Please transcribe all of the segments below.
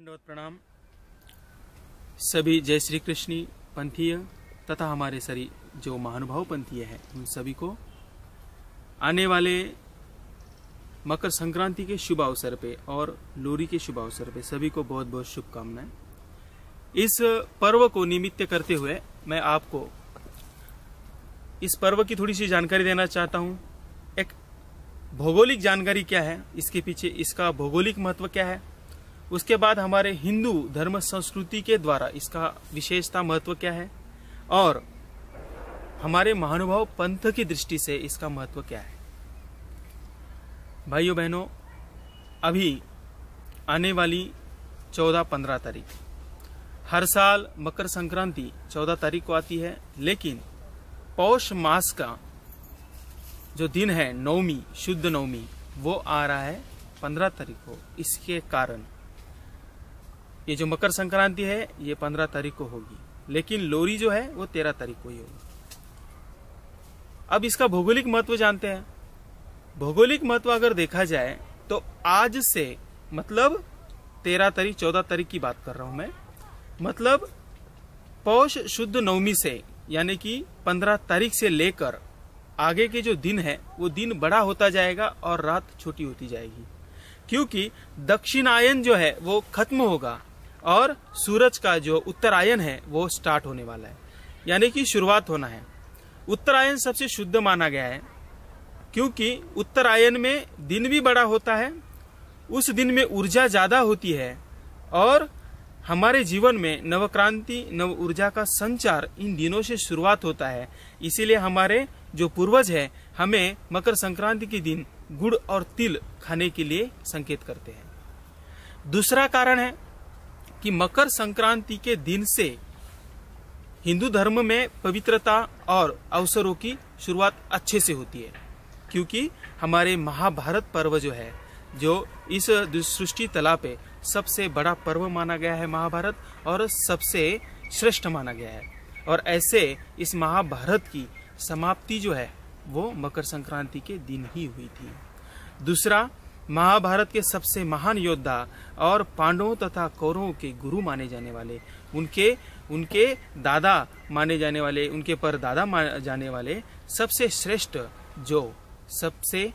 दंडवत प्रणाम। सभी जय श्री कृष्ण पंथीय तथा हमारे सभी जो महानुभाव पंथीय हैं उन सभी को आने वाले मकर संक्रांति के शुभ अवसर पे और लोहड़ी के शुभ अवसर पे सभी को बहुत बहुत शुभकामनाएं। इस पर्व को निमित्त करते हुए मैं आपको इस पर्व की थोड़ी सी जानकारी देना चाहता हूं। एक भौगोलिक जानकारी क्या है, इसके पीछे इसका भौगोलिक महत्व क्या है, उसके बाद हमारे हिंदू धर्म संस्कृति के द्वारा इसका विशेषता महत्व क्या है और हमारे महानुभाव पंथ की दृष्टि से इसका महत्व क्या है। भाइयों बहनों, अभी आने वाली 14-15 तारीख, हर साल मकर संक्रांति 14 तारीख को आती है, लेकिन पौष मास का जो दिन है नवमी, शुद्ध नवमी, वो आ रहा है 15 तारीख को। इसके कारण ये जो मकर संक्रांति है ये 15 तारीख को होगी, लेकिन लोहड़ी जो है वो 13 तारीख को ही होगी। अब इसका भौगोलिक महत्व जानते हैं। भौगोलिक महत्व अगर देखा जाए तो आज से मतलब 13 तारीख 14 तारीख की बात कर रहा हूं मैं, मतलब पौष शुद्ध नवमी से यानी कि 15 तारीख से लेकर आगे के जो दिन है वो दिन बड़ा होता जाएगा और रात छोटी होती जाएगी, क्योंकि दक्षिणायन जो है वो खत्म होगा और सूरज का जो उत्तरायण है वो स्टार्ट होने वाला है, यानी कि शुरुआत होना है। उत्तरायण सबसे शुद्ध माना गया है क्योंकि उत्तरायण में दिन भी बड़ा होता है, उस दिन में ऊर्जा ज्यादा होती है और हमारे जीवन में नवक्रांति नव ऊर्जा का संचार इन दिनों से शुरुआत होता है। इसीलिए हमारे जो पूर्वज है हमें मकर संक्रांति के दिन गुड़ और तिल खाने के लिए संकेत करते हैं। दूसरा कारण है कि मकर संक्रांति के दिन से हिंदू धर्म में पवित्रता और अवसरों की शुरुआत अच्छे से होती है, क्योंकि हमारे महाभारत पर्व जो है, जो इस सृष्टि तला पे सबसे बड़ा पर्व माना गया है महाभारत और सबसे श्रेष्ठ माना गया है, और ऐसे इस महाभारत की समाप्ति जो है वो मकर संक्रांति के दिन ही हुई थी। दूसरा, महाभारत के सबसे महान योद्धा और पांडवों तथा कौरवों के गुरु माने जाने वाले, उनके दादा माने जाने वाले, उनके परदादा माने जाने वाले सबसे श्रेष्ठ, जो सबसे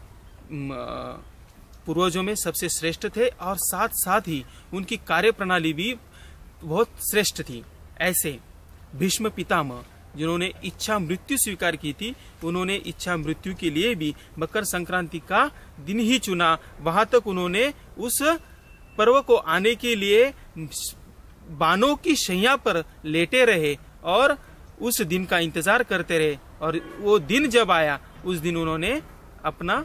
पूर्वजों में सबसे श्रेष्ठ थे और साथ साथ ही उनकी कार्य प्रणाली भी बहुत श्रेष्ठ थी, ऐसे भीष्म पितामह जिन्होंने इच्छा मृत्यु स्वीकार की थी, उन्होंने इच्छा मृत्यु के लिए भी मकर संक्रांति का दिन ही चुना। वहां तक उन्होंने उस पर्व को आने के लिए बानों की शैया पर लेटे रहे और उस दिन का इंतजार करते रहे, और वो दिन जब आया उस दिन उन्होंने अपना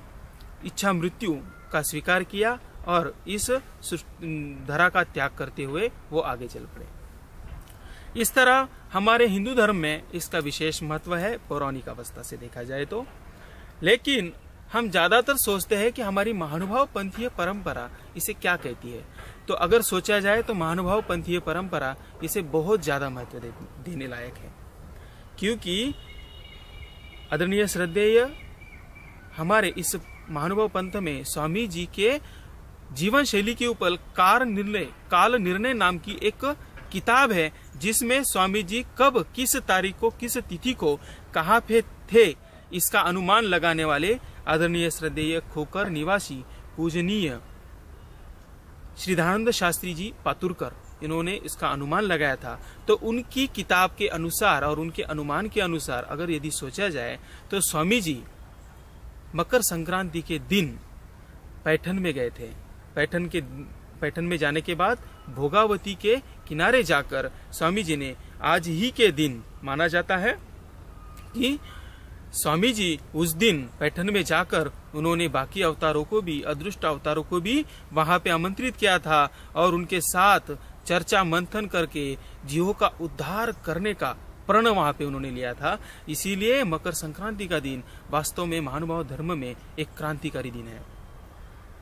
इच्छा मृत्यु का स्वीकार किया और इस धरा का त्याग करते हुए वो आगे चल पड़े। इस तरह हमारे हिंदू धर्म में इसका विशेष महत्व है पौराणिक अवस्था से देखा जाए तो, लेकिन हम ज्यादातर सोचते हैं कि हमारी महानुभाव पंथीय परंपरा इसे क्या कहती है। तो अगर सोचा जाए तो महानुभाव पंथीय परंपरा इसे बहुत ज्यादा महत्व देने लायक है, क्योंकि आदरणीय श्रद्धेय हमारे इस महानुभाव पंथ में स्वामी जी के जीवन शैली के ऊपर काल निर्णय नाम की एक किताब है, जिसमें स्वामी जी कब, किस तारीख को, किस तिथि को, कहाँ पे थे, इसका अनुमान लगाने वाले आदरणीय श्रद्धेय खोकर निवासी पूजनीय श्रीधरानंद शास्त्री जी पातुरकर, इन्होंने इसका अनुमान लगाया था। तो उनकी किताब के अनुसार और उनके अनुमान के अनुसार अगर यदि सोचा जाए तो स्वामी जी मकर संक्रांति के दिन पैठन में गए थे। पैठन में जाने के बाद भोगावती के किनारे जाकर स्वामी जी ने, आज ही के दिन माना जाता है कि स्वामी जी उस दिन पैठन में जाकर उन्होंने बाकी अवतारों को भी, अदृष्ट अवतारों को भी वहां पे आमंत्रित किया था और उनके साथ चर्चा मंथन करके जीवों का उद्धार करने का प्रण वहां पे उन्होंने लिया था। इसीलिए मकर संक्रांति का दिन वास्तव में महानुभाव धर्म में एक क्रांतिकारी दिन है।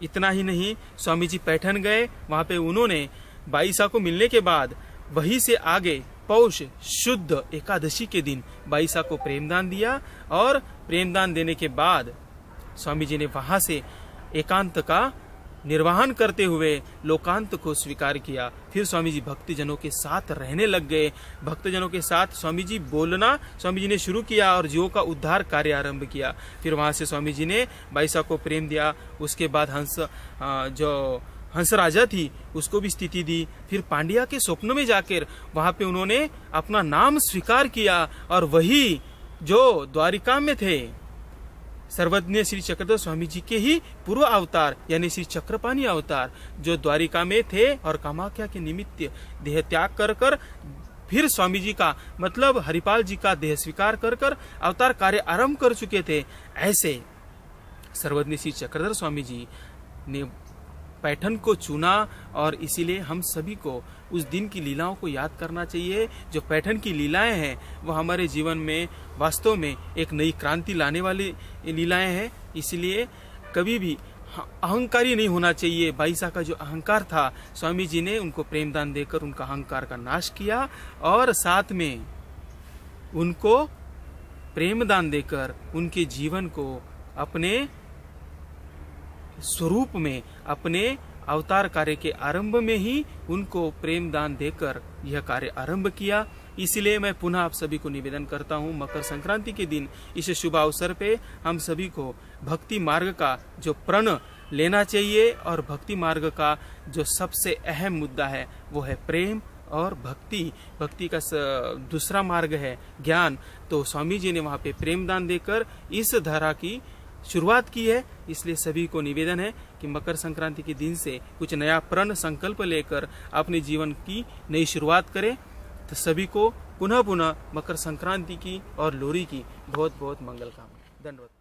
इतना ही नहीं, स्वामी जी पैठन गए, वहां पे उन्होंने बाईसा को मिलने के बाद वहीं से आगे पौष शुद्ध एकादशी के दिन बाईसा को प्रेमदान दिया, और प्रेमदान देने के बाद स्वामी जी ने वहां से एकांत का निर्वहन करते हुए लोकांत को स्वीकार किया। फिर स्वामी जी भक्तजनों के साथ रहने लग गए। भक्तजनों के साथ स्वामी जी बोलना स्वामी जी ने शुरू किया और जीवों का उद्धार कार्य आरंभ किया। फिर वहां से स्वामी जी ने बाईसा को प्रेम दिया। उसके बाद हंस राजा थी उसको भी स्थिति दी। फिर पांड्या के स्वप्न में जाकर वहां पे उन्होंने अपना नाम स्वीकार किया और वही जो द्वारिका में थे सर्वज्ञ श्री चक्रधर स्वामी जी के ही पूर्व अवतार यानी श्री चक्रपाणी अवतार जो द्वारिका में थे और कामाख्या के निमित्त देह त्याग कर फिर स्वामी जी का मतलब हरिपाल जी का देह स्वीकार कर अवतार कार्य आरंभ कर चुके थे। ऐसे सर्वज्ञ श्री चक्रधर स्वामी जी ने पैठन को चुना और इसीलिए हम सभी को उस दिन की लीलाओं को याद करना चाहिए। जो पैठन की लीलाएं हैं वो हमारे जीवन में वास्तव में एक नई क्रांति लाने वाली लीलाएं हैं। इसलिए कभी भी अहंकारी नहीं होना चाहिए। बाईसा का जो अहंकार था स्वामी जी ने उनको प्रेमदान देकर उनका अहंकार का नाश किया और साथ में उनको प्रेमदान देकर उनके जीवन को अपने स्वरूप में अपने अवतार कार्य के आरंभ में ही उनको प्रेम दान देकर यह कार्य आरंभ किया। इसलिए मैं पुनः आप सभी को निवेदन करता हूं, मकर संक्रांति के दिन इस शुभ अवसर पे हम सभी को भक्ति मार्ग का जो प्रण लेना चाहिए और भक्ति मार्ग का जो सबसे अहम मुद्दा है वो है प्रेम और भक्ति। भक्ति का दूसरा मार्ग है ज्ञान। तो स्वामी जी ने वहां पे प्रेम दान देकर इस धारा की शुरुआत की है। इसलिए सभी को निवेदन है कि मकर संक्रांति के दिन से कुछ नया प्रण संकल्प लेकर अपने जीवन की नई शुरुआत करें। तो सभी को पुनः पुनः मकर संक्रांति की और लोहड़ी की बहुत बहुत मंगल कामना। धन्यवाद।